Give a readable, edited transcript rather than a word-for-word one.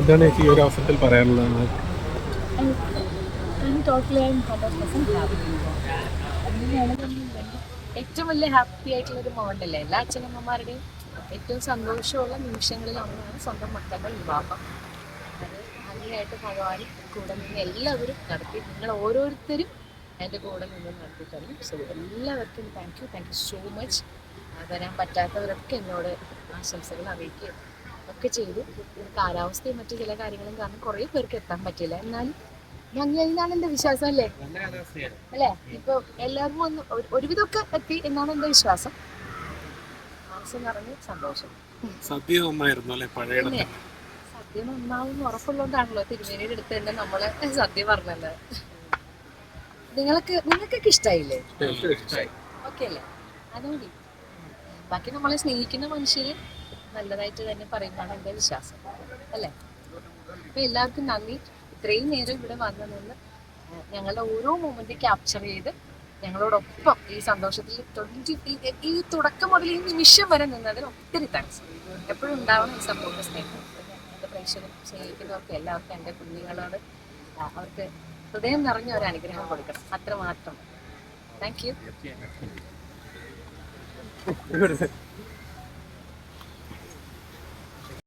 എന്താണ് ചേച്ചി ഈ ഒരു അവസരത്തിൽ പറയാനുള്ളത്? ഏറ്റവും വലിയ ഹാപ്പി ആയിട്ടുള്ള ഒരു മൊമെന്റ് അല്ലേ എല്ലാ അച്ഛനമ്മമാരുടെയും ഏറ്റവും സന്തോഷമുള്ള നിമിഷങ്ങളിൽ ഒന്നാണ് സ്വന്തം മക്കളുടെ വിവാഹം. അത് ഭംഗിയായിട്ട് ഭഗവാൻ കൂടെ നിന്ന് എല്ലാവരും നടത്തി, നിങ്ങൾ ഓരോരുത്തരും എൻ്റെ കൂടെ നിന്ന് നടത്തി തരും. സോ എല്ലാവർക്കും താങ്ക് യു സോ മച്ച്. വരാൻ പറ്റാത്തവരൊക്കെ എന്നോട് ആശംസകൾ അറിയിക്കുകയും ഒക്കെ ചെയ്തു. കാലാവസ്ഥയും മറ്റു ചില കാര്യങ്ങളും കാരണം കുറേ പേർക്ക് എത്താൻ പറ്റില്ല, എന്നാലും ഭംഗിയായിന്നാണ് എൻ്റെ വിശ്വാസം. അല്ലേ ഇപ്പൊ എല്ലാവർക്കും ഒന്ന് ഒരുവിധമൊക്കെ എത്തി എന്നാണ് എൻ്റെ വിശ്വാസം. മനസ്സ് നിറഞ്ഞ് സന്തോഷം. സദ്യ നന്നായിരുന്നു അല്ലെ? പഴയ പിന്നെ സദ്യ നന്നാവും ഉറപ്പുള്ളതുകൊണ്ടാണല്ലോ തിരുമേനിയുടെ അടുത്ത് തന്നെ നമ്മള് സദ്യ പറഞ്ഞത്. നിങ്ങൾക്കൊക്കെ ഇഷ്ടായില്ലേ? ഓക്കെ അല്ലേ? അതുമതി. ബാക്കി നമ്മളെ സ്നേഹിക്കുന്ന മനുഷ്യര് നല്ലതായിട്ട് തന്നെ പറയുന്നതാണ് എൻ്റെ വിശ്വാസം, അല്ലേ? അപ്പൊ എല്ലാവർക്കും നന്ദി. ഇത്രയും നേരം ഇവിടെ വന്നു നിന്ന് ഞങ്ങളുടെ ഓരോ മൊമെന്റ് ക്യാപ്ചർ ചെയ്ത് ഞങ്ങളോടൊപ്പം ഈ സന്തോഷത്തിൽ ഈ തുടക്കം മുതൽ ഈ നിമിഷം വരെ നിന്നതിന് ഒത്തിരി താങ്ക്സ്. എപ്പോഴും ഉണ്ടാവണം ഈ സപ്പോർട്ട്, സ്നേഹം. എൻ്റെ പ്രേക്ഷകരും സ്നേഹിക്കുന്നവർക്കും എല്ലാവർക്കും എൻ്റെ കുഞ്ഞുങ്ങളോട് അവർക്ക് ഹൃദയം നിറഞ്ഞ ഒരു അനുഗ്രഹം കൊടുക്കണം, അത്രമാത്രം. Thank you.